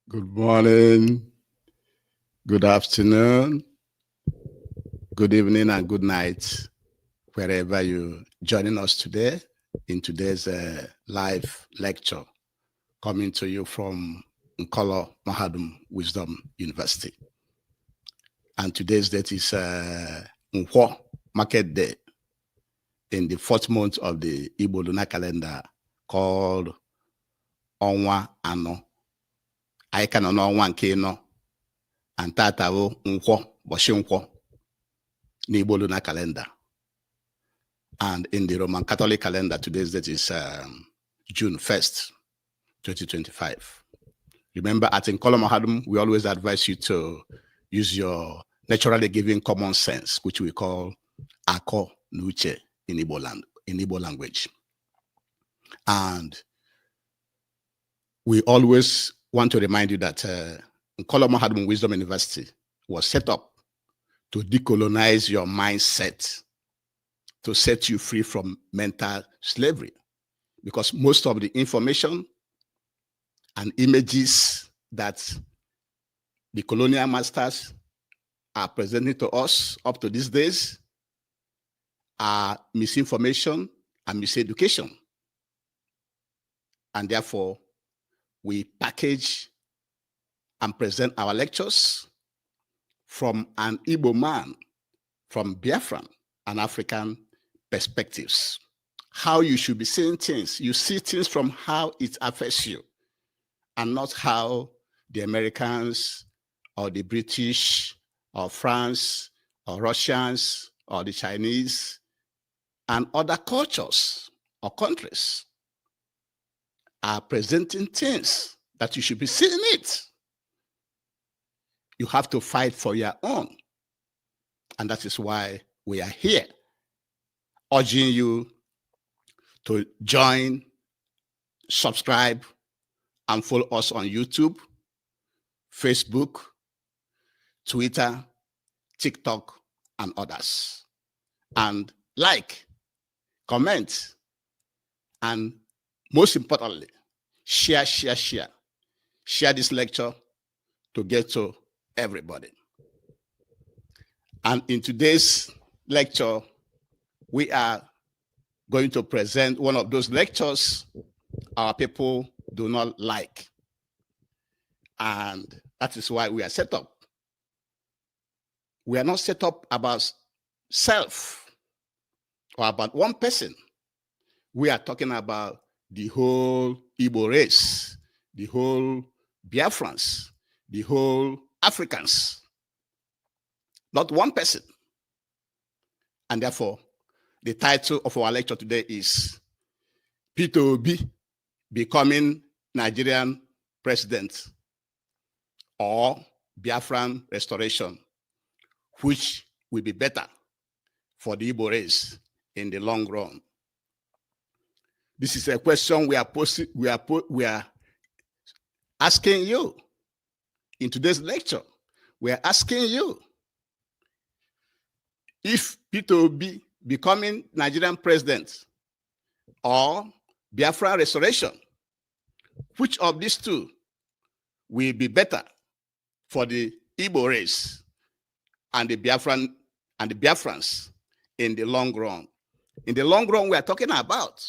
Good morning, good afternoon, good evening, and good night, wherever you're joining us today in today's live lecture coming to you from Nkolo Mahadum Wisdom University. And today's date is Nkwo Market Day in the 4th month of the Igbo lunar calendar called Ọnwa Anọ. Anyị ka nọ n'ọnwa nke ịnọ, and tata bụ Nkwo, ụbọchị Nkwo n'Igbo lunar calendar. And in the Roman Catholic calendar, today's date is June 1st, 2025. Remember, at Nkolo Mahadum, we always advise you to use your naturally given common sense, which we call Ako Nuche in Igbo language. And we always want to remind you that Nkolo Mahadum Wisdom University was set up to decolonize your mindset, to set you free from mental slavery. Because most of the information and images that the colonial masters are presenting to us up to these days are misinformation and miseducation. And therefore, we package and present our lectures from an Igbo man, from Biafran, an African perspectives. How you should be seeing things. You see things from how it affects you, and not how the Americans or the British or France or Russians or the Chinese and other cultures or countries are presenting things that you should be seeing it. You have to fight for your own. And that is why we are here, urging you to join, subscribe, and follow us on YouTube, Facebook, Twitter, TikTok, and others. And like, comment, and most importantly, share this lecture to get to everybody. And in today's lecture, we are going to present one of those lectures our people do not like. And that is why we are set up. We are not set up about self or about one person. We are talking about the whole Igbo race, the whole Biafrans, the whole Africans, not one person. And therefore, the title of our lecture today is Peter Obi becoming Nigerian president, or Biafran restoration, which will be better for the Igbo race in the long run. This is a question we are asking you in today's lecture. We are asking you, if Peter Obi becoming Nigerian president or Biafran restoration, which of these two will be better for the Igbo race and the Biafrans in the long run? In the long run, we are talking about,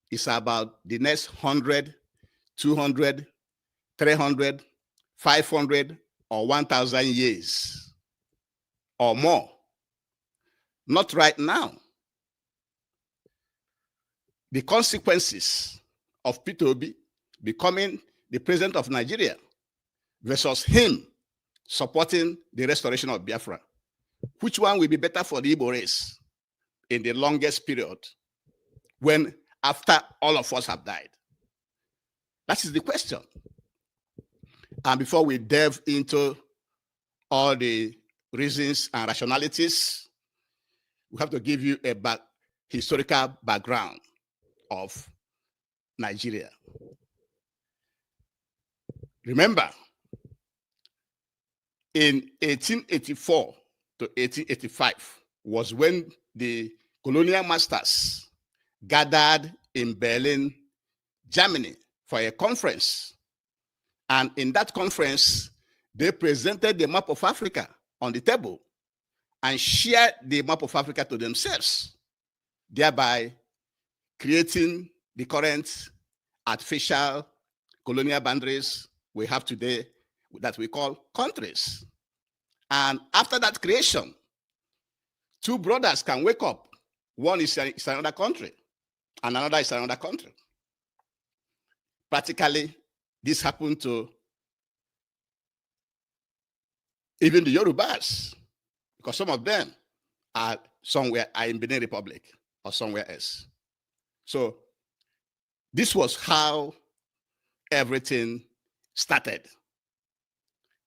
it's about the next 100, 200, 300, 500, or 1,000 years or more. Not right now. The consequences of Peter Obi becoming the president of Nigeria versus him supporting the restoration of Biafra, which one will be better for the Igbo race in the longest period, when after all of us have died? That is the question. And before we delve into all the reasons and rationalities, we have to give you a historical background of Nigeria. Remember, in 1884 to 1885 was when the colonial masters gathered in Berlin, Germany, for a conference And in that conference, they presented the map of Africa on the table and shared the map of Africa to themselves, thereby creating the current artificial colonial boundaries we have today that we call countries. And after that creation, two brothers can wake up. One is another country, and another is another country. Practically, this happened to even the Yorubas, because some of them are in Benin Republic or somewhere else. So this was how everything started.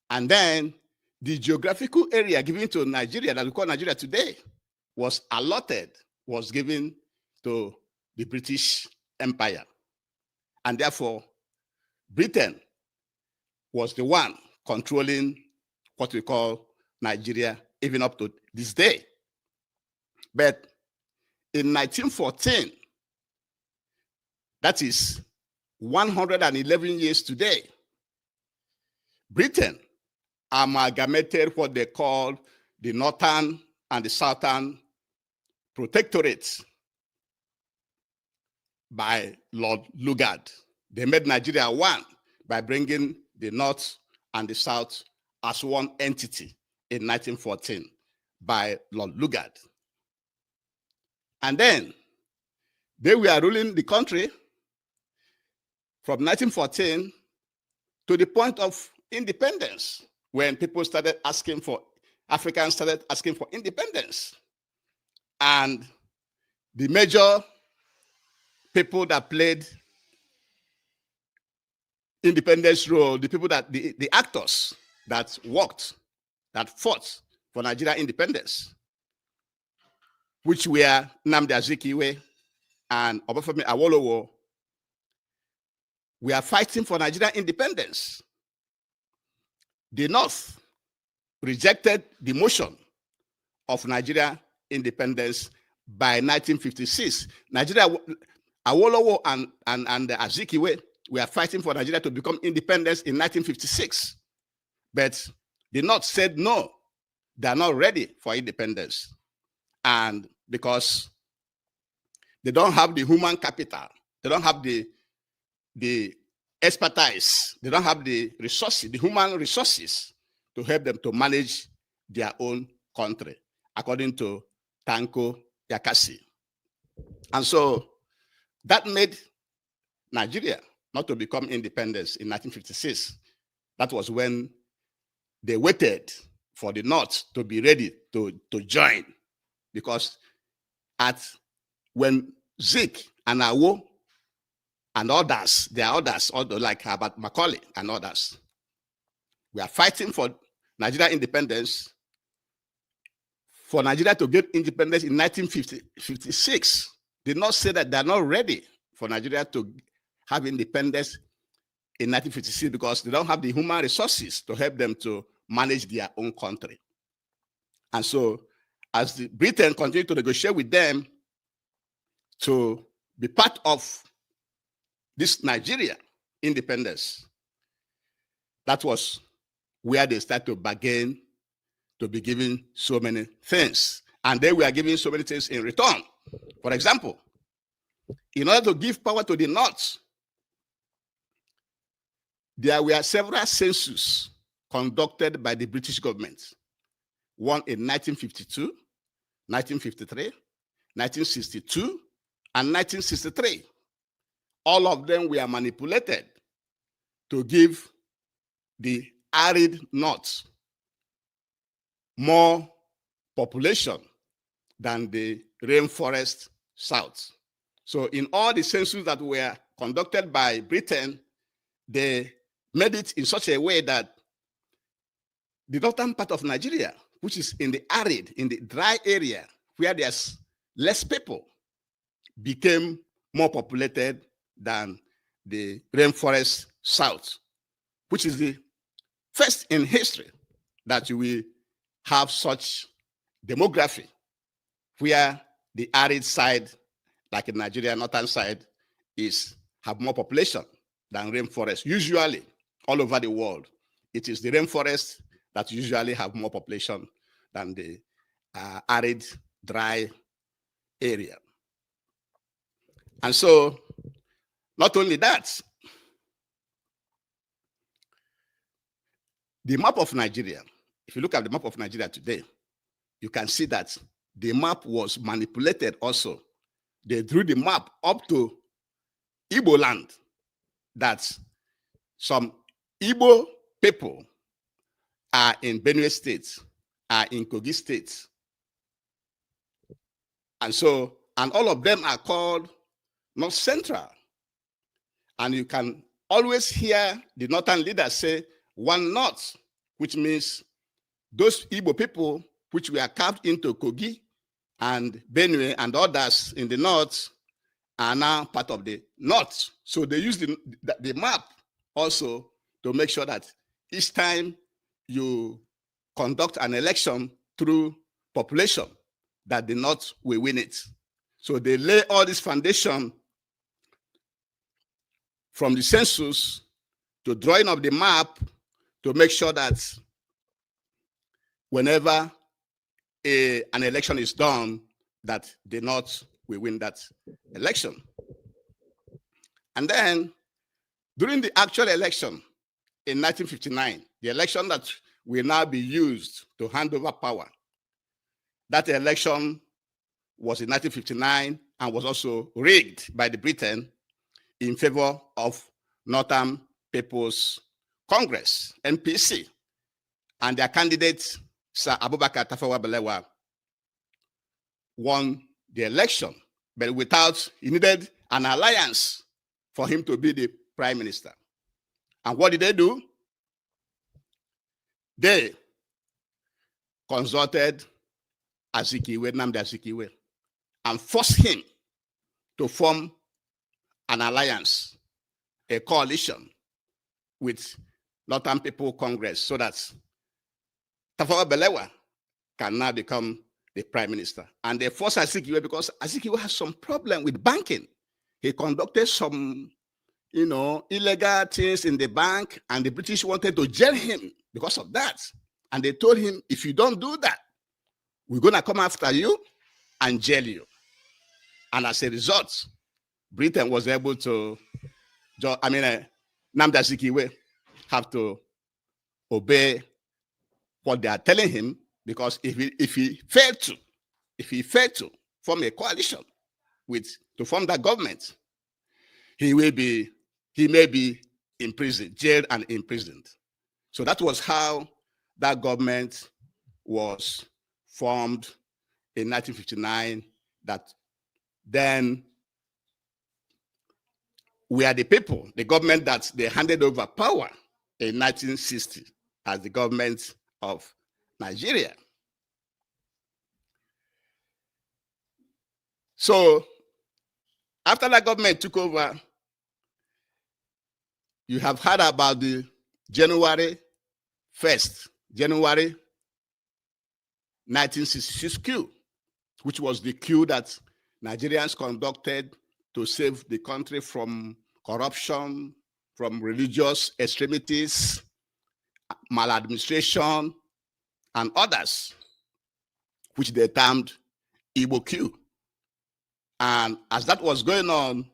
And then the geographical area given to Nigeria, that we call Nigeria today, was given to the British Empire. And therefore, Britain was the one controlling what we call Nigeria, even up to this day. But in 1914, that is 111 years today, Britain amalgamated what they called the Northern and the Southern Protectorates by Lord Lugard. They made Nigeria one by bringing the North and the South as one entity in 1914 by Lord Lugard. And then they were ruling the country from 1914 to the point of independence, when people started asking for, Africans started asking for independence. And the major people that played independence role, the people that, the actors that worked, that fought for Nigeria independence, which were Nnamdi Azikiwe and Obafemi Awolowo, we are fighting for Nigeria independence. The North rejected the motion of Nigeria independence by 1956. Nigeria, Awolowo and Azikiwe were fighting for Nigeria to become independent in 1956. But the North said no, they are not ready for independence. And because they don't have the human capital, they don't have the expertise, they don't have the resources, the human resources to help them to manage their own country, according to Tanko Yakasi. And so that made Nigeria not to become independent in 1956. That was when they waited for the North to be ready to join, because when Zik and Awo and others, there are others, like Herbert Macaulay and others, we are fighting for Nigeria independence, for Nigeria to get independence in 1956. Did not say that they're not ready for Nigeria to have independence in 1956 because they don't have the human resources to help them to manage their own country. And so as Britain continued to negotiate with them to be part of this Nigeria independence, that was where they started to bargain to be given so many things. And they were giving so many things in return. For example, in order to give power to the North, there were several censuses conducted by the British government. One in 1952, 1953, 1962, and 1963. All of them were manipulated to give the arid North more population than the rainforest South. So in all the censuses that were conducted by Britain, they made it in such a way that the northern part of Nigeria, which is in the arid, in the dry area, where there's less people, became more populated than the rainforest South, which is the first in history that we have such demography, where the arid side, like in Nigeria, northern side, have more population than rainforest, usually, all over the world. It is the rainforest that usually have more population than the arid, dry area. And so, not only that, the map of Nigeria, if you look at the map of Nigeria today, you can see that the map was manipulated also. They drew the map up to Igbo land, that some Igbo people are in Benue State, are in Kogi State. And so, and all of them are called North Central. And you can always hear the northern leaders say one North, which means those Igbo people which were carved into Kogi and Benue and others in the north are now part of the north. So they use the map also to make sure that each time you conduct an election through population, that the north will win it. So they lay all this foundation from the census to drawing of the map to make sure that whenever an election is done, that the North will win that election. And then during the actual election in 1959, the election that will now be used to hand over power, that election was in 1959 and was also rigged by the Britain in favor of Northern People's Congress, NPC, and their candidate, Sir Abubakar Tafawa Balewa, won the election, but without, he needed an alliance for him to be the prime minister. And what did they do? They consulted Azikiwe, Nnamdi Azikiwe, and forced him to form an alliance, a coalition with Northern People Congress, so that Tafawa Balewa can now become the prime minister. And they forced Azikiwe because Azikiwe has some problem with banking. He conducted some, illegal things in the bank, and the British wanted to jail him because of that. And they told him, if you don't do that, we're going to come after you and jail you. And as a result, Britain was able to, Nnamdi Azikiwe have to obey what they are telling him, because if he failed to form a coalition to form that government, he may be imprisoned, jailed and imprisoned. So that was how that government was formed in 1959, that then we are the people, the government that they handed over power in 1960 as the government of Nigeria. So after that government took over, you have heard about the January 1966 coup, which was the coup that Nigerians conducted to save the country from corruption, from religious extremities, maladministration, and others, which they termed Igbo coup. And as that was going on,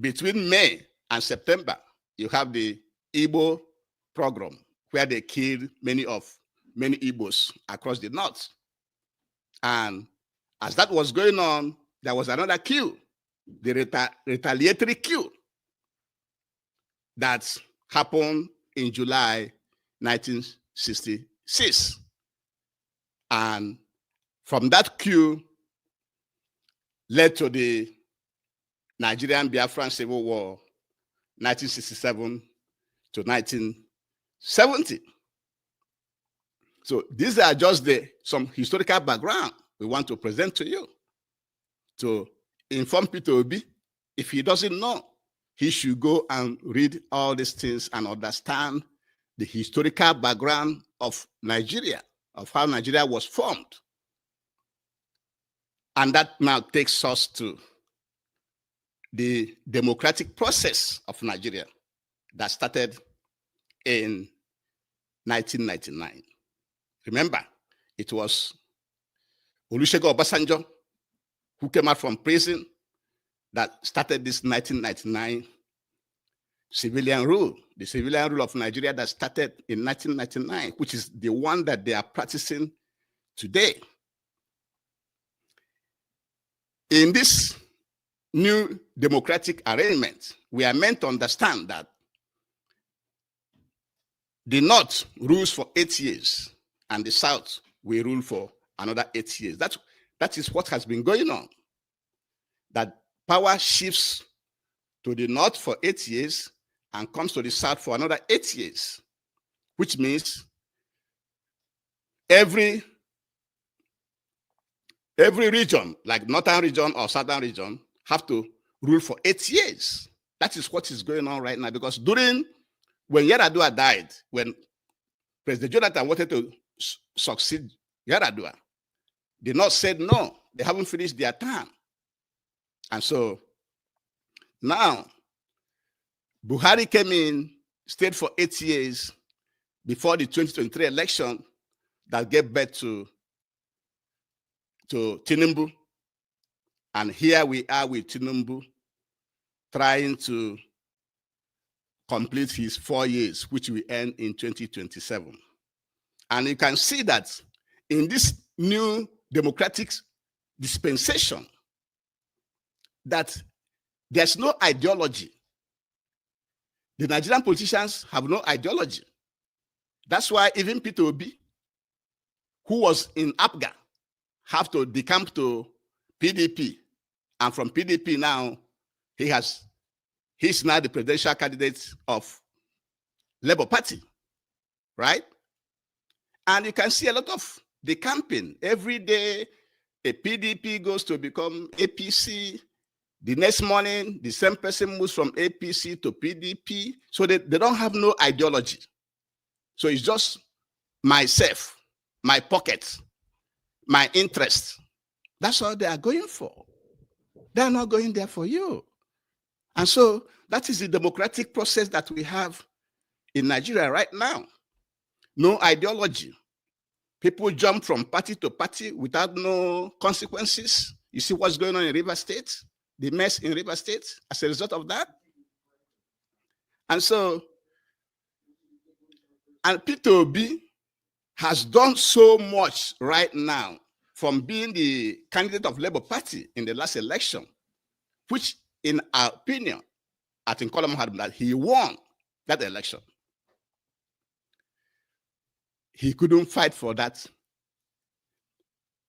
between May and September, you have the Igbo pogrom, where they killed many Igbos across the north. And as that was going on, there was another coup, the retaliatory coup, that happened in July 1966. And from that coup led to the Nigerian Biafran Civil War, 1967 to 1970. So these are just some historical background we want to present to you, to inform Peter Obi. If he doesn't know, he should go and read all these things and understand the historical background of Nigeria, of how Nigeria was formed. And that now takes us to the democratic process of Nigeria that started in 1999. Remember, it was Olusegun Obasanjo who came out from prison that started this 1999 civilian rule, the civilian rule of Nigeria that started in 1999, which is the one that they are practicing today. In this new democratic arrangement, we are meant to understand that the North rules for 8 years and the South will rule for another 8 years. That is what has been going on. That power shifts to the North for 8 years and comes to the South for another 8 years, which means every region, like Northern region or Southern region, have to rule for 8 years. That is what is going on right now, because when Yar'Adua died, when President Jonathan wanted to succeed Yar'Adua, the North said no, they haven't finished their term. And so now Buhari came in, stayed for 8 years before the 2023 election that gave birth to Tinubu. And here we are with Tinubu trying to complete his 4 years, which will end in 2027. And you can see that in this new democratic dispensation, that there's no ideology. The Nigerian politicians have no ideology. That's why even Peter Obi, who was in APGA, have to decamp to PDP. And from PDP now, he's now the presidential candidate of Labour Party, right? And you can see a lot of decamping. Every day, a PDP goes to become APC. The next morning, the same person moves from APC to PDP. So they don't have no ideology. So it's just myself, my pocket, my interest. That's all they are going for. They're not going there for you. And so that is the democratic process that we have in Nigeria right now. No ideology. People jump from party to party without no consequences. You see what's going on in River State? The mess in River State as a result of that. And so, and Peter Obi has done so much right now from being the candidate of Labour Party in the last election, which in our opinion, I think Colum had that he won that election. He couldn't fight for that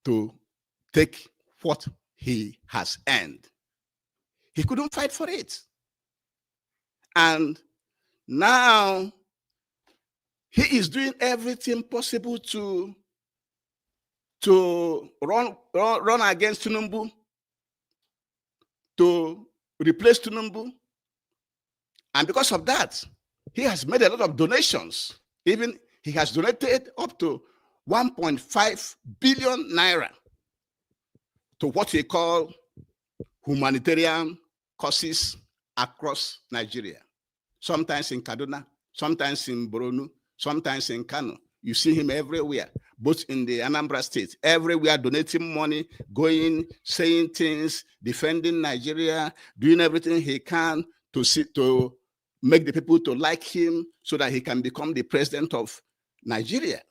to take what he has earned. He couldn't fight for it. And now he is doing everything possible to run against Tinubu, to replace Tinubu. And because of that, he has made a lot of donations. Even he has donated up to 1.5 billion naira to what we call humanitarian causes across Nigeria. Sometimes in Kaduna, sometimes in Borno, sometimes in Kano. You see him everywhere, both in the Anambra State, everywhere donating money, going, saying things, defending Nigeria, doing everything he can to make the people to like him so that he can become the president of Nigeria.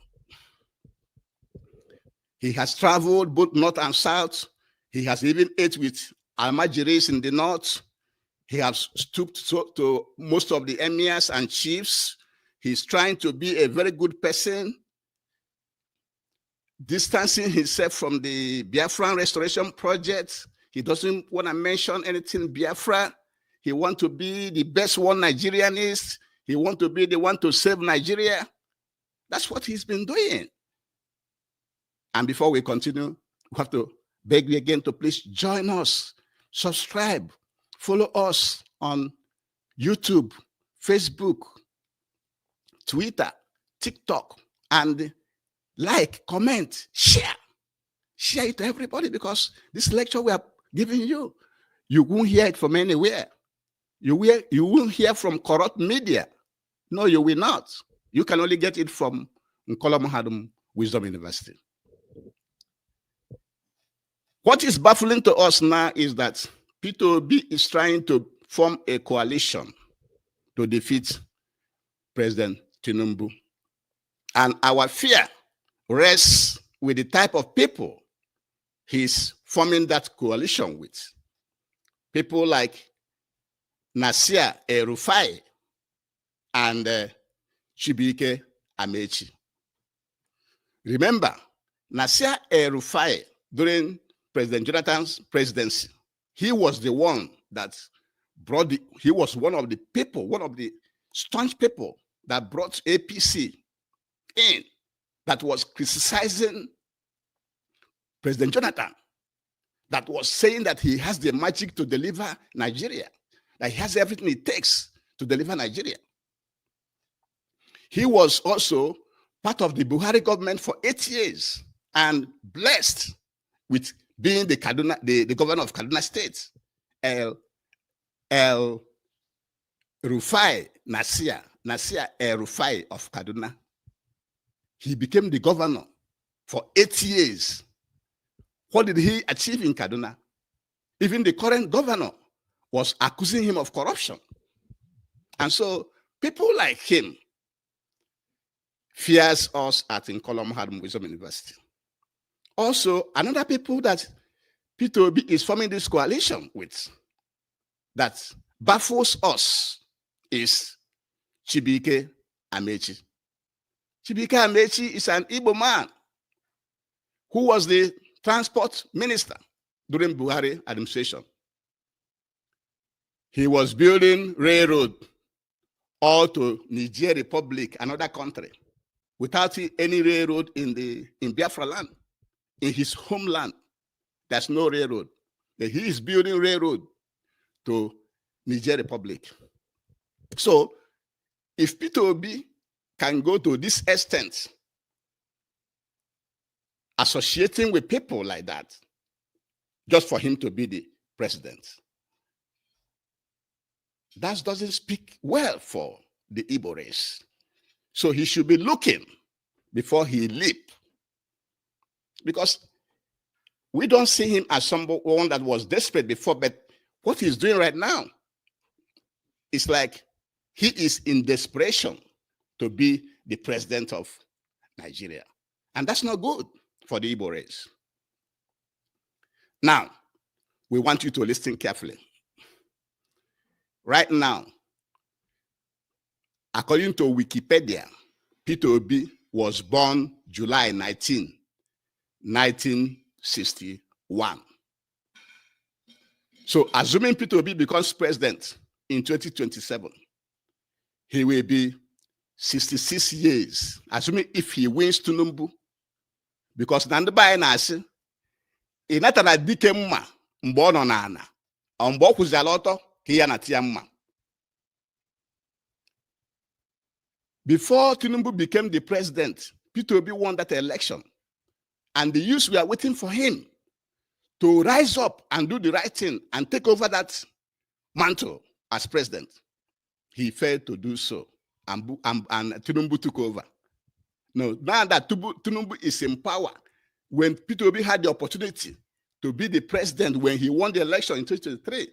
He has traveled both north and south. He has even ate with Almajiris in the north. He has stooped to most of the emirs and chiefs. He's trying to be a very good person, distancing himself from the Biafran restoration project. He doesn't want to mention anything Biafra. He wants to be the best one Nigerian is. He wants to be the one to save Nigeria. That's what he's been doing. And before we continue, we have to beg you again to please join us, subscribe, follow us on YouTube, Facebook, Twitter, TikTok, and like, comment, share. Share it to everybody, because this lecture we are giving you, you won't hear it from anywhere. You won't hear from corrupt media. No, you will not. You can only get it from Nkolomahadum Wisdom University. What is baffling to us now is that Peter Obi is trying to form a coalition to defeat President Tinubu. And our fear rests with the type of people he's forming that coalition with. People like Nasir El-Rufai and Chibuike Amaechi. Remember, Nasir El-Rufai, during President Jonathan's presidency, he was the one that brought he was one of the people, one of the staunch people that brought APC in, that was criticizing President Jonathan, that was saying that he has the magic to deliver Nigeria, that he has everything it takes to deliver Nigeria. He was also part of the Buhari government for 8 years and blessed with being the governor of Kaduna State. El-Rufai Nasir El-Rufai of Kaduna. He became the governor for 8 years. What did he achieve in Kaduna? Even the current governor was accusing him of corruption. And so people like him fears us at Nkolomahadum Wisdom University. Also, another people that Peter Obi is forming this coalition with that baffles us is Chibuike Amaechi. Chibuike Amaechi is an Igbo man who was the transport minister during Buhari administration. He was building railroad all to Nigerian Republic, another country, without any railroad in Biafran land. In his homeland, there's no railroad. But he is building railroad to Nigerian Republic. So, if Peter Obi can go to this extent, associating with people like that, just for him to be the president, that doesn't speak well for the Igbo race. So he should be looking before he leap. Because we don't see him as someone that was desperate before, but what he's doing right now is like he is in desperation to be the president of Nigeria. And that's not good for the Igbo race. Now, we want you to listen carefully. Right now, according to Wikipedia, Peter Obi was born July 19, 1961. So, assuming Peter Obi becomes president in 2027, he will be 66 years, assuming if he wins Tinubu, because Nandubai Nasi, inatana dike mma mgbe ọ nọ n'ana, mgbe ọ kwụzịala ọtọ ka ya na tia mma. Before Tinubu became the president, Peter Obi won that election. And the youths were waiting for him to rise up and do the right thing and take over that mantle as president. He failed to do so, and Tinubu took over. No, now that Tinubu is in power, when Peter Obi had the opportunity to be the president when he won the election in 2023,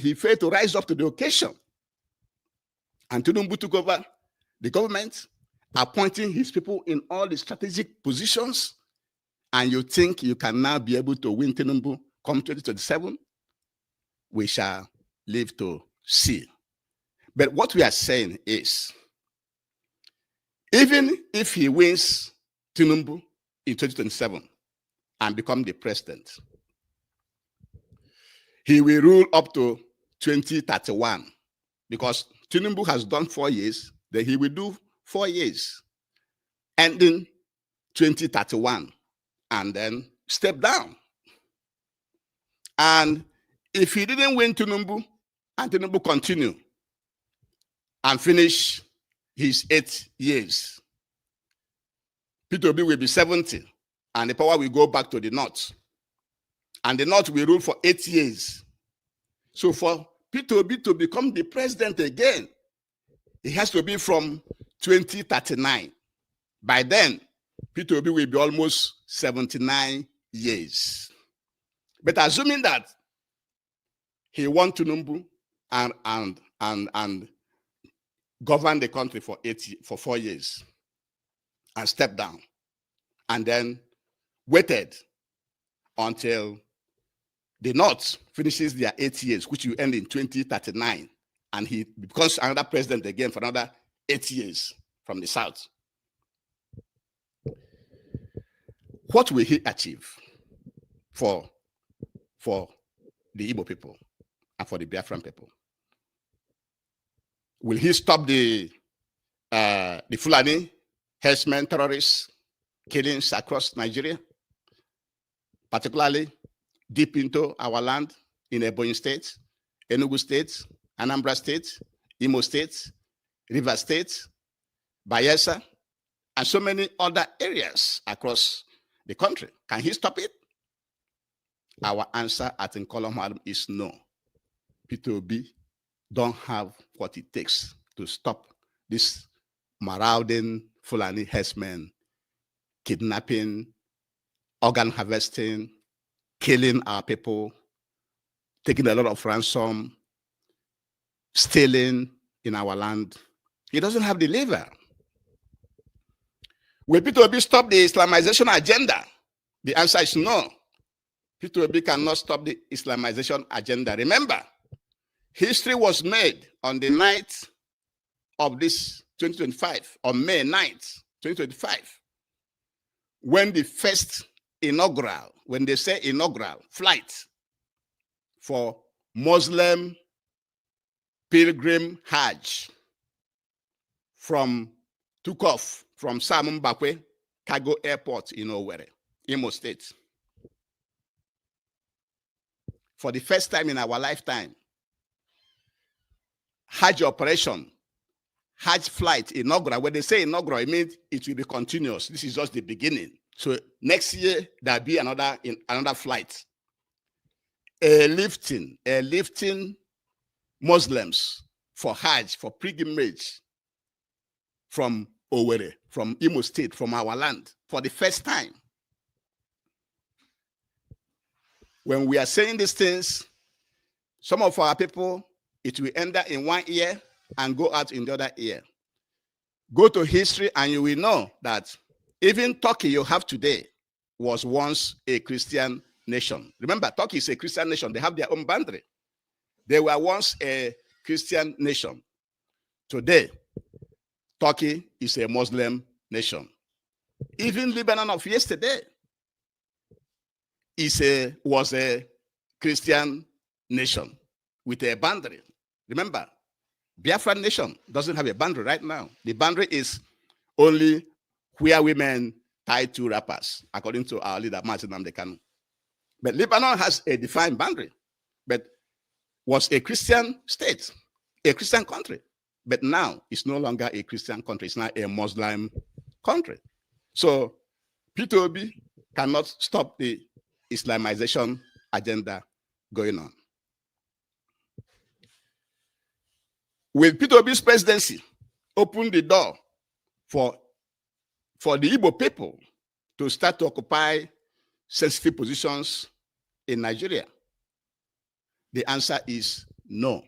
he failed to rise up to the occasion. And Tinubu took over the government, appointing his people in all the strategic positions. And you think you can now be able to win Tinubu come 2027? We shall live to see. But what we are saying is, even if he wins Tinubu in 2027 and become the president, he will rule up to 2031, because Tinubu has done 4 years, then he will do 4 years, ending 2031, and then step down. And if he didn't win Tinubu, and Tinubu continue and finish his 8 years, Peter Obi will be 70, and the power will go back to the North. And the North will rule for 8 years. So for Peter Obi to become the president again, It has to be from 2039. By then, Peter Obi will be almost 79 years. But assuming that he wants Tinubu and govern the country for 4 years and step down, and then waited until the North finishes their 8 years, which will end in 2039, and he becomes another president again for another 8 years from the South. What will he achieve for the Igbo people and for the Biafran people? Will he stop the Fulani herdsmen, terrorists, killings across Nigeria, particularly deep into our land in Ebonyi State, Enugu State, Anambra State, Imo State, River State, Bayelsa, and so many other areas across the country? Can he stop it? Our answer at Nkolomad is no. Peter Obi don't have what it takes to stop this marauding Fulani herdsmen, kidnapping, organ harvesting, killing our people, taking a lot of ransom, stealing in our land. He doesn't have the lever. Will Peter Obi stop the Islamization agenda? The answer is no. Peter Obi cannot stop the Islamization agenda. Remember, history was made on the night of this 2025, on May 9th, 2025, when the first inaugural, when they say inaugural, flight for Muslim pilgrim Hajj took off from Sam Mbakwe Cargo Airport in Owerri, Imo State. For the first time in our lifetime, Hajj operation, Hajj flight, inaugural. When they say inaugural, it means it will be continuous. This is just the beginning. So next year, there'll be another flight. Lifting Muslims for Hajj, for pilgrimage from Owerri, from Imo State, from our land, for the first time. When we are saying these things, some of our people, it will end up in one ear and go out in the other ear. Go to history and you will know that even Turkey you have today was once a Christian nation. Remember, Turkey is a Christian nation. They have their own boundary. They were once a Christian nation. Today, Turkey is a Muslim nation. Even Lebanon of yesterday was a Christian nation with a boundary. Remember, Biafran nation doesn't have a boundary right now. The boundary is only where women tie two wrappers, according to our leader, Martin Nnamdi Kanu. But Lebanon has a defined boundary, but was a Christian state, a Christian country. But now it's no longer a Christian country. It's now a Muslim country. So Peter Obi cannot stop the Islamization agenda going on. Will Peter Obi's presidency open the door for the Igbo people to start to occupy sensitive positions in Nigeria? The answer is no.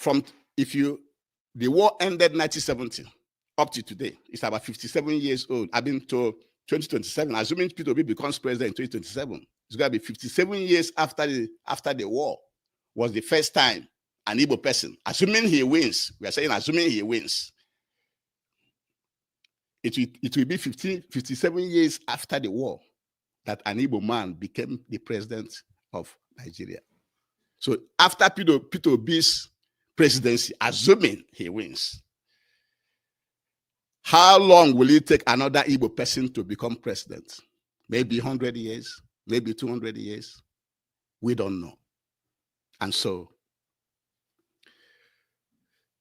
The war ended 1970 up to today. It's about 57 years old. I've been to 2027. Assuming Peter Obi becomes president in 2027, it's going to be 57 years after the war was the first time an Igbo person, assuming he wins, we are saying assuming he wins, it will be 57 years after the war that an Igbo man became the president of Nigeria. So after Peter Obi's presidency, assuming he wins, how long will it take another Igbo person to become president? Maybe 100 years, maybe 200 years. We don't know. And so,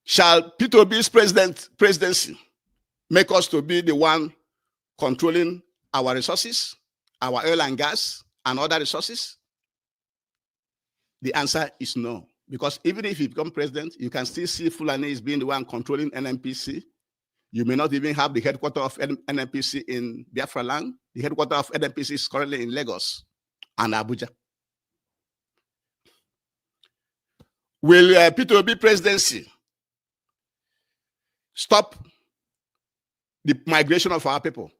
shall Peter Obi's presidency make us to be the one controlling our resources, our oil and gas, and other resources? The answer is no. Because even if you become president, you can still see Fulani is being the one controlling NNPC. You may not even have the headquarters of NNPC in Biafra land. The headquarters of NNPC is currently in Lagos and Abuja. Will Peter Obi presidency stop the migration of our people?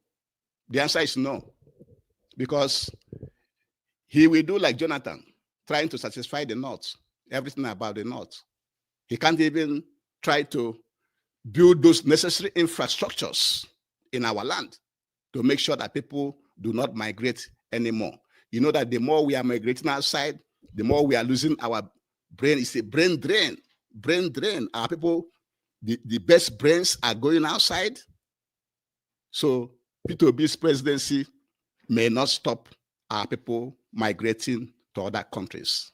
The answer is no. Because he will do like Jonathan, trying to satisfy the North, everything about the North. He can't even try to build those necessary infrastructures in our land to make sure that people do not migrate anymore. You know that the more we are migrating outside, the more we are losing our brain. It's a brain drain. Brain drain. Our people, the best brains are going outside. So Peter Obi's presidency may not stop our people migrating to other countries.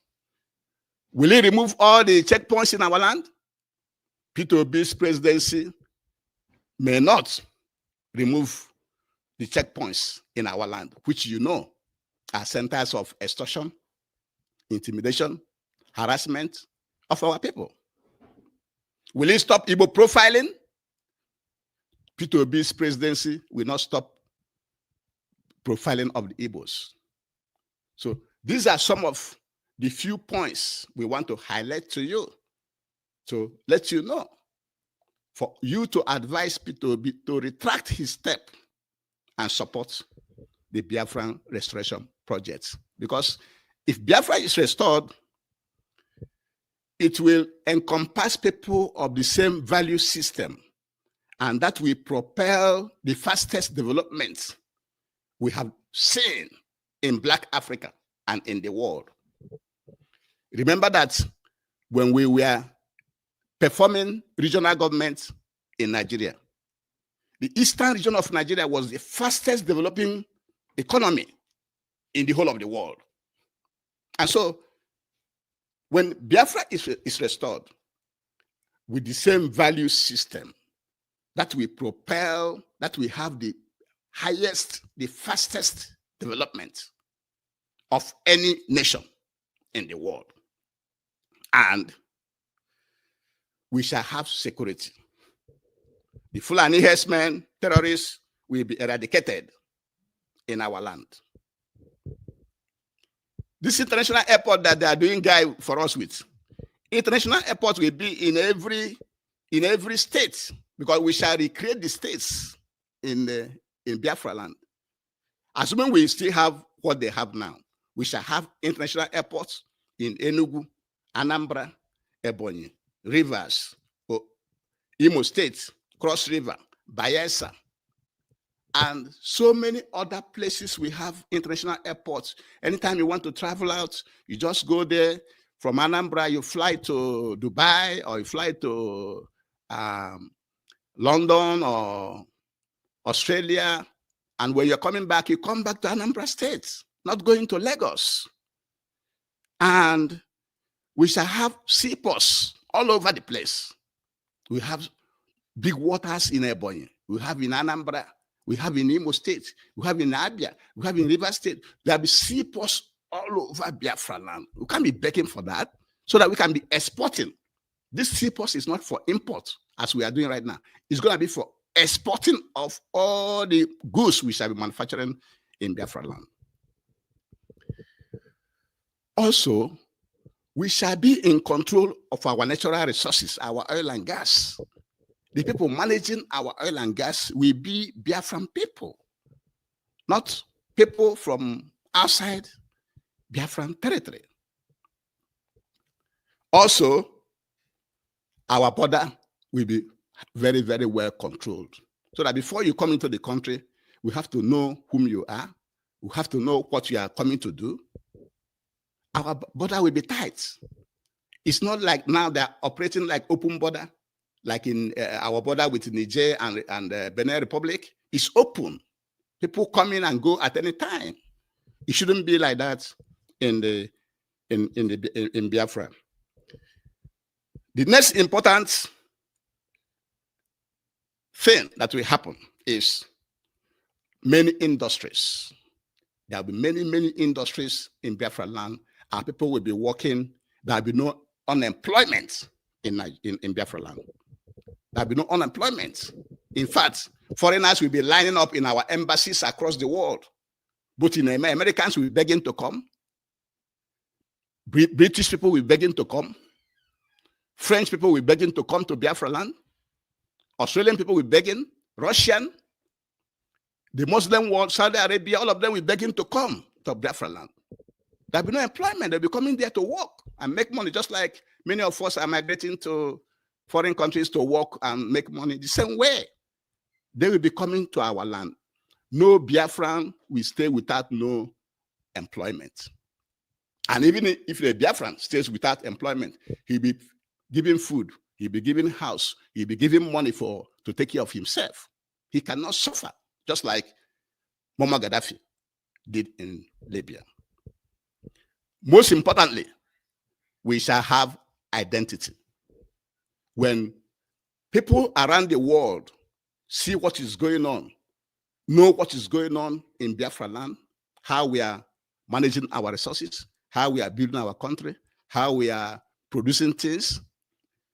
Will he remove all the checkpoints in our land? Peter Obi's presidency may not remove the checkpoints in our land, which you know are centers of extortion, intimidation, harassment of our people. Will he stop Igbo profiling? Peter Obi's presidency will not stop profiling of the Igbos. So these are some of the few points we want to highlight to you, to let you know, for you to advise Peter Obi to retract his step and support the Biafran restoration project. Because if Biafra is restored, it will encompass people of the same value system, and that will propel the fastest development we have seen in Black Africa and in the world. Remember that when we were performing regional government in Nigeria, the eastern region of Nigeria was the fastest developing economy in the whole of the world. And so when Biafra is restored with the same value system, that we propel, that we have the highest, the fastest development of any nation in the world. And we shall have security. The Fulani herdsmen, terrorists will be eradicated in our land. This international airport that they are doing guy for us with, international airport will be in every state, because we shall recreate the states in Biafra land. Assuming we still have what they have now, we shall have international airports in Enugu, Anambra, Ebonyi, Rivers, Imo State, Cross River, Bayelsa, and so many other places we have international airports. Anytime you want to travel out, you just go there. From Anambra, you fly to Dubai, or you fly to London or Australia. And when you're coming back, you come back to Anambra State, not going to Lagos. And we shall have seaports all over the place. We have big waters in Ebonyi. We have in Anambra. We have in Imo State. We have in Abia. We have in River State. There will be seaports all over Biafra land. We can't be begging for that, so that we can be exporting. This seaports is not for import, as we are doing right now. It's going to be for exporting of all the goods we shall be manufacturing in Biafra land. Also, we shall be in control of our natural resources, our oil and gas. The people managing our oil and gas will be Biafran people, not people from outside Biafran territory. Also, our border will be very, very well controlled, so that before you come into the country, we have to know whom you are. We have to know what you are coming to do. Our border will be tight. It's not like now they're operating like open border, like in our border with Niger and Benin Republic. It's open. People come in and go at any time. It shouldn't be like that in Biafra. The next important thing that will happen is many industries. There will be many, many industries in Biafra land. Our people will be working. There will be no unemployment in Biafra land. There will be no unemployment. In fact, foreigners will be lining up in our embassies across the world. But in Americans will be begging to come. British people will be begging to come. French people will be begging to come to Biafra land. Australian people will be begging. Russian, the Muslim world, Saudi Arabia, all of them will be begging to come to Biafra land. There will be no employment. They'll be coming there to work and make money, just like many of us are migrating to foreign countries to work and make money. The same way, they will be coming to our land. No Biafran will stay without no employment. And even if the Biafran stays without employment, he'll be giving food, he'll be giving house, he'll be giving money to take care of himself. He cannot suffer, just like Muammar Gaddafi did in Libya. Most importantly, we shall have identity. When people around the world see what is going on, know what is going on in Biafra land, how we are managing our resources, how we are building our country, how we are producing things,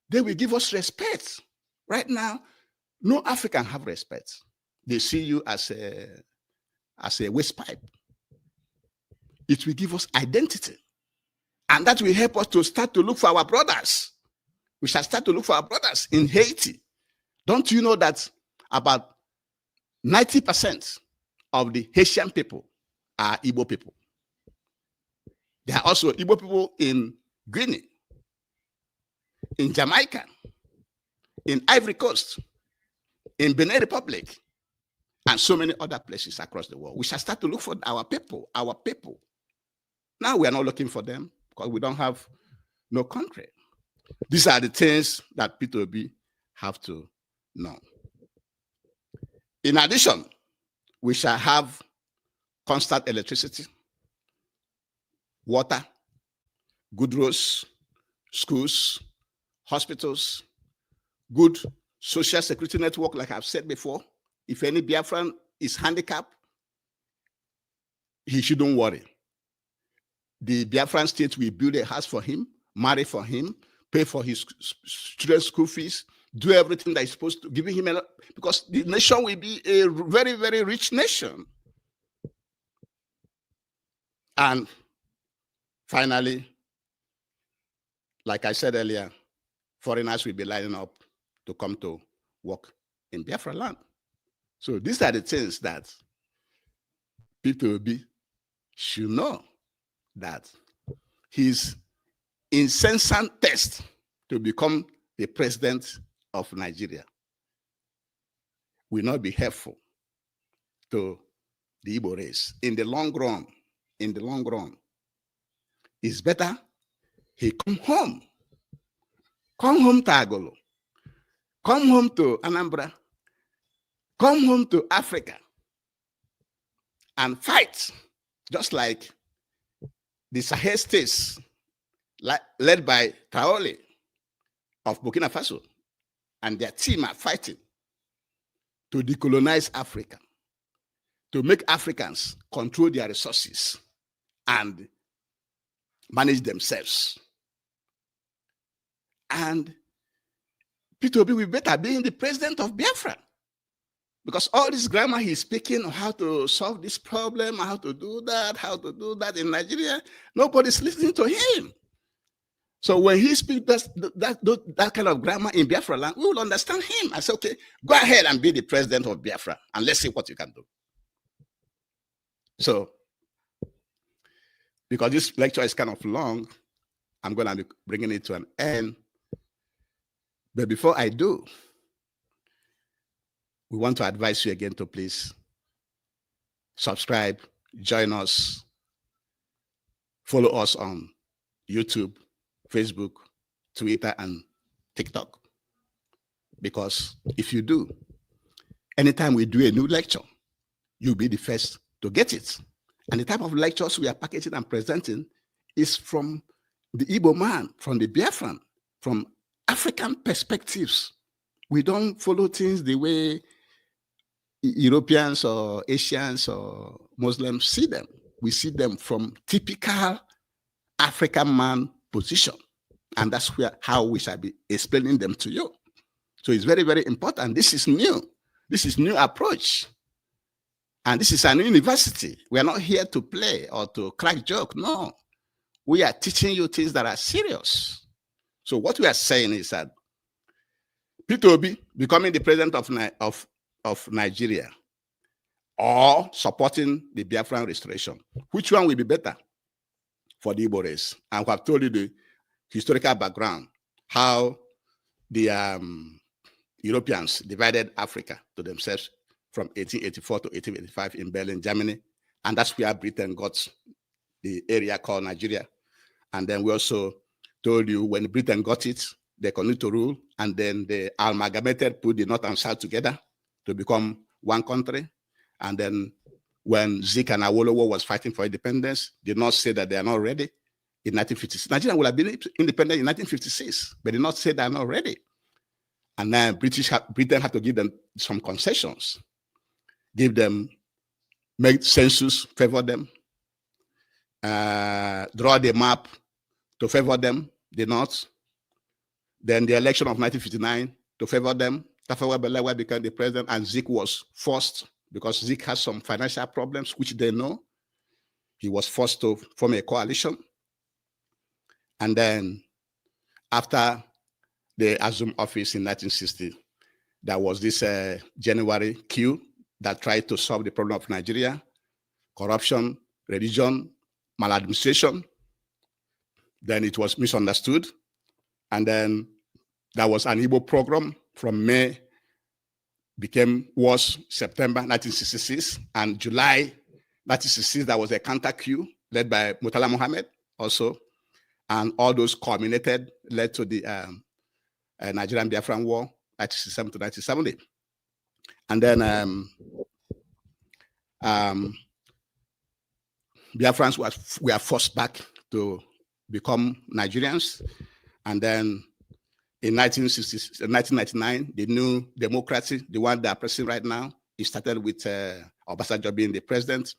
they will give us respect. Right now, no African have respect. They see you as a waste pipe. It will give us identity. And that will help us to start to look for our brothers. We shall start to look for our brothers in Haiti. Don't you know that about 90% of the Haitian people are Igbo people? There are also Igbo people in Guinea, in Jamaica, in Ivory Coast, in Benin Republic, and so many other places across the world. We shall start to look for our people, our people. Now we are not looking for them because we don't have no country. These are the things that P2B have to know. In addition, we shall have constant electricity, water, good roads, schools, hospitals, good social security network, like I've said before. If any Biafran is handicapped, he shouldn't worry. The Biafran state will build a house for him, marry for him, pay for his students' school fees, do everything that is supposed to, giving him a lot, because the nation will be a very, very rich nation. And finally, like I said earlier, foreigners will be lining up to come to work in Biafra land. So these are the things that P2B should know, that his incessant test to become the president of Nigeria will not be helpful to the Igbo race. In the long run, it's better he come home to Agolo, come home to Anambra, come home to Africa and fight, just like the Sahel states led by Traore of Burkina Faso and their team are fighting to decolonize Africa, to make Africans control their resources and manage themselves. And P2B will better being the president of Biafra, because all this grammar he's speaking on how to solve this problem, how to do that in Nigeria, nobody's listening to him. So when he speaks that kind of grammar in Biafra land, we will understand him. I say, okay, go ahead and be the president of Biafra, and let's see what you can do. So, because this lecture is kind of long, I'm going to be bringing it to an end. But before I do, we want to advise you again to please subscribe, join us, follow us on YouTube, Facebook, Twitter, and TikTok. Because if you do, anytime we do a new lecture, you'll be the first to get it. And the type of lectures we are packaging and presenting is from the Igbo man, from the Biafran, from African perspectives. We don't follow things the way Europeans or Asians or Muslims see them. We see them from typical African man position. And that's how we shall be explaining them to you. So it's very, very important. This is new. This is new approach. And this is an university. We are not here to play or to crack joke. No. We are teaching you things that are serious. So what we are saying is that Peter Obi becoming the president of Nigeria or supporting the Biafran restoration, which one will be better for the Igbo race? And we have told you the historical background, how the Europeans divided Africa to themselves from 1884 to 1885 in Berlin, Germany. And that's where Britain got the area called Nigeria. And then we also told you when Britain got it, they continued to rule, and then they amalgamated, put the North and South together to become one country. And then when Zik and Awolowo was fighting for independence, did not say that they are not ready in 1956. Nigeria would have been independent in 1956, but did not say they are not ready. And then Britain had to give them some concessions, make census, favor them, draw the map to favor them, the North. Then the election of 1959 to favor them. Tafawa Balewa became the president, and Zik was forced, because Zik has some financial problems, which they know. He was forced to form a coalition. And then after they assumed office in 1960, there was this January coup that tried to solve the problem of Nigeria: corruption, religion, maladministration. Then it was misunderstood. And then there was an Igbo program from May, was September 1966. And July 1966, there was a counter coup led by Murtala Mohammed also. And all those culminated, led to the Nigerian Biafran War, 1967 to 1970. And then Biafrans were forced back to become Nigerians. And then in 1999, the new democracy, the one they are pressing right now, it started with Obasanjo being the president.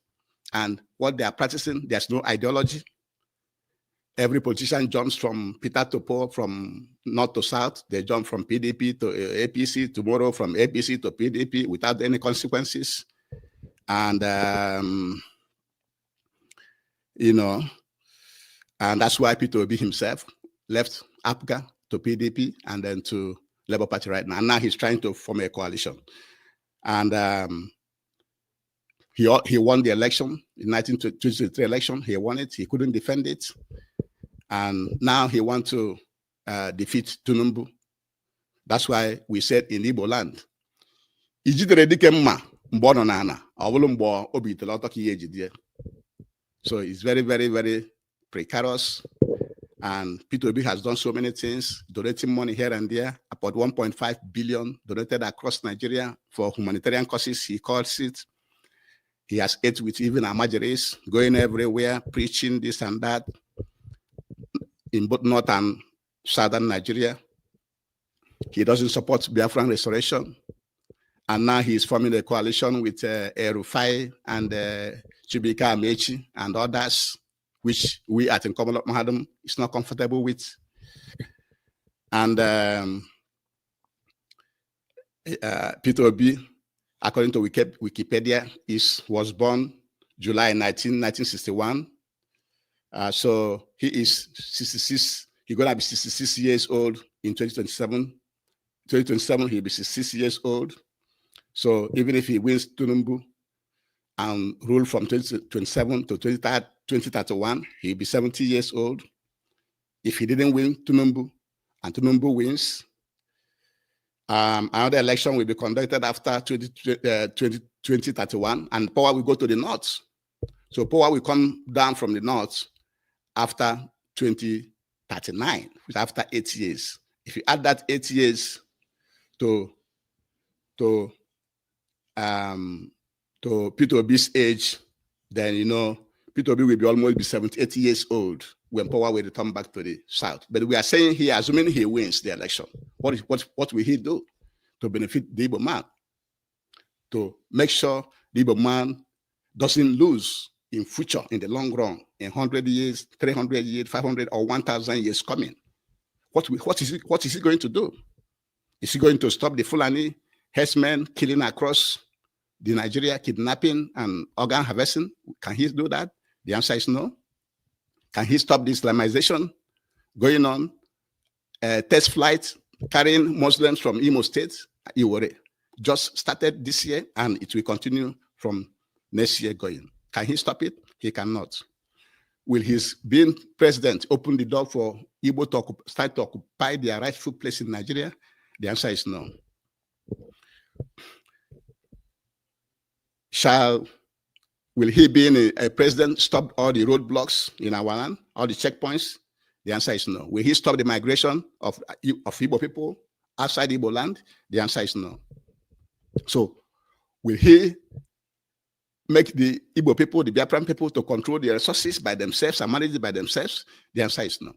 And what they are practicing, there's no ideology. Every politician jumps from Peter to Paul, from north to south. They jump from PDP to APC, tomorrow from APC to PDP without any consequences. And, and that's why Peter Obi himself left APGA to PDP and then to Labour Party right now. And now he's trying to form a coalition. And he won the election in 1923 election. He won it. He couldn't defend it. And now he wants to defeat Tinubu. That's why we said in Igbo land, so it's very, very, very precarious. And Peter Obi has done so many things, donating money here and there, about 1.5 billion donated across Nigeria for humanitarian causes, he calls it. He has ate with even Amajeris, going everywhere, preaching this and that in both North and Southern Nigeria. He doesn't support Biafran restoration. And now he's forming a coalition with Erufai and Chibika Amechi and others, which we at Nkomolok Mahadum is not comfortable with. And Peter Obi, according to Wikipedia, was born July 1961. So he is 66. He's going to be 66 years old in 2027. 2027, he'll be 66 years old. So even if he wins Tinubu and rule from 2027 to 2031, he'll be 70 years old. If he didn't win Tinubu and Tinubu wins, another election will be conducted after 2031, and power will go to the north. So power will come down from the north after 2039, which is after 8 years. If you add that 8 years to Peter Obi's age, then Peter Obi will be almost 78 years old when power will return back to the south. But we are saying here, assuming he wins the election, what will he do to benefit the Igbo man? To make sure the Igbo man doesn't lose in future, in the long run, in 100 years, 300 years, 500 or 1,000 years coming. what is he going to do? Is he going to stop the Fulani herdsmen killing across the Nigeria, kidnapping and organ harvesting? Can he do that? The answer is no. Can he stop the Islamization going on? Test flights carrying Muslims from Imo State, Iwore, just started this year, and it will continue from next year going. Can he stop it? He cannot. Will his being president open the door for Igbo to start to occupy their rightful place in Nigeria? The answer is no. Will he, being a president, stop all the roadblocks in our land, all the checkpoints? The answer is no. Will he stop the migration of Igbo people outside Igbo land? The answer is no. So, will he make the Igbo people, the Biafran people, to control their resources by themselves and manage it by themselves? The answer is no.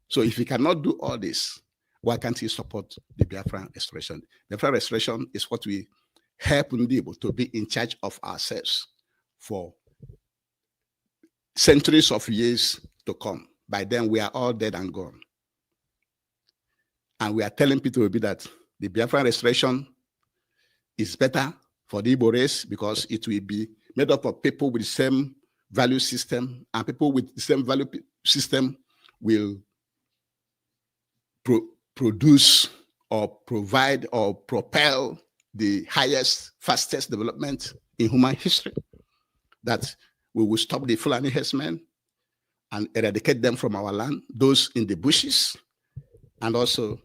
So, if he cannot do all this, why can't he support the Biafran restoration? Biafran restoration is what we help Ndi Igbo to be in charge of ourselves for centuries of years to come. By then, we are all dead and gone. And we are telling people that the Biafran restoration is better for the Igbo race because it will be made up of people with the same value system, and people with the same value system will produce or provide or propel the highest, fastest development in human history. That we will stop the Fulani herdsmen and eradicate them from our land, those in the bushes, and also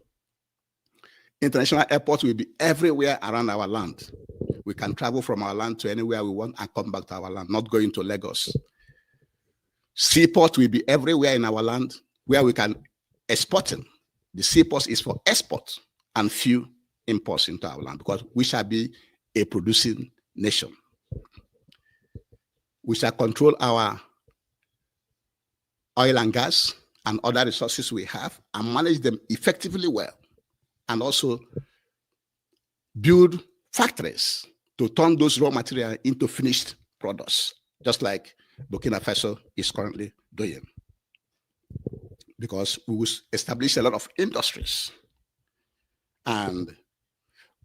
international airports will be everywhere around our land. We can travel from our land to anywhere we want and come back to our land, not going to Lagos. Seaport will be everywhere in our land where we can export them. The seaport is for export and few imports into our land because we shall be a producing nation. We shall control our oil and gas and other resources we have and manage them effectively well, and also build factories to turn those raw materials into finished products, just like Burkina Faso is currently doing. Because we will establish a lot of industries and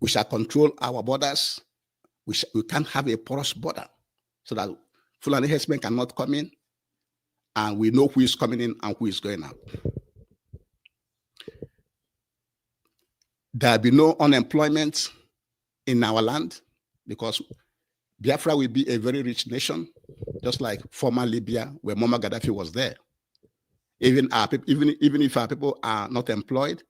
we shall control our borders. We can't have a porous border so that Fulani herdsmen cannot come in, and we know who is coming in and who is going out. There will be no unemployment in our land because Biafra will be a very rich nation, just like former Libya, where Muammar Gaddafi was there. Even if our people are not employed,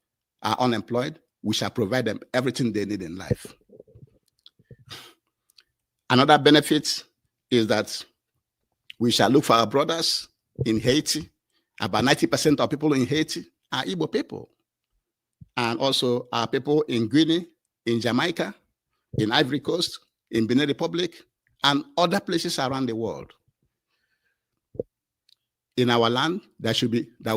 are unemployed, we shall provide them everything they need in life. Another benefit is that we shall look for our brothers in Haiti. About 90% of people in Haiti are Igbo people. And also our people in Guinea, in Jamaica, in Ivory Coast, in Benin Republic, and other places around the world. In our land, there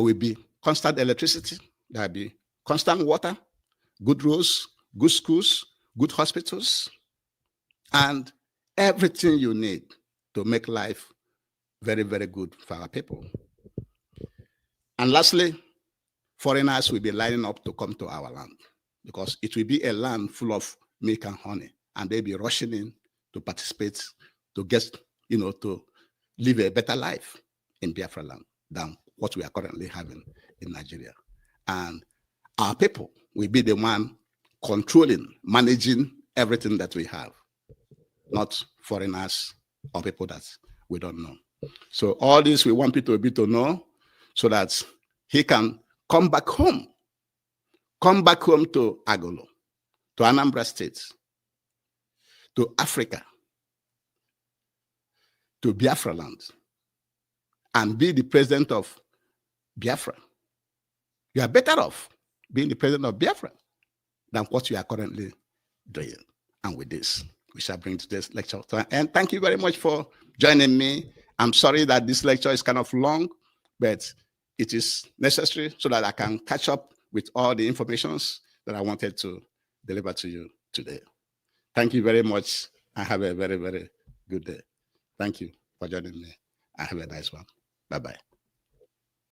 will be constant electricity, there will be constant water, good roads, good schools, good hospitals, and everything you need to make life very, very good for our people. And lastly, foreigners will be lining up to come to our land because it will be a land full of milk and honey, and they'll be rushing in to participate, to get, to live a better life in Biafra land than what we are currently having in Nigeria. And our people will be the one controlling, managing everything that we have, not foreigners or people that we don't know. So all this we want people to know so that he can come back home to Agolo, to Anambra State, to Africa, to Biafra land, and be the president of Biafra. You are better off being the president of Biafra than what you are currently doing. And with this, we shall bring today's lecture to an end. Thank you very much for joining me. I'm sorry that this lecture is kind of long, but it is necessary so that I can catch up with all the informations that I wanted to deliver to you today. Thank you very much and have a very, very good day. Thank you for joining me and have a nice one. Bye-bye.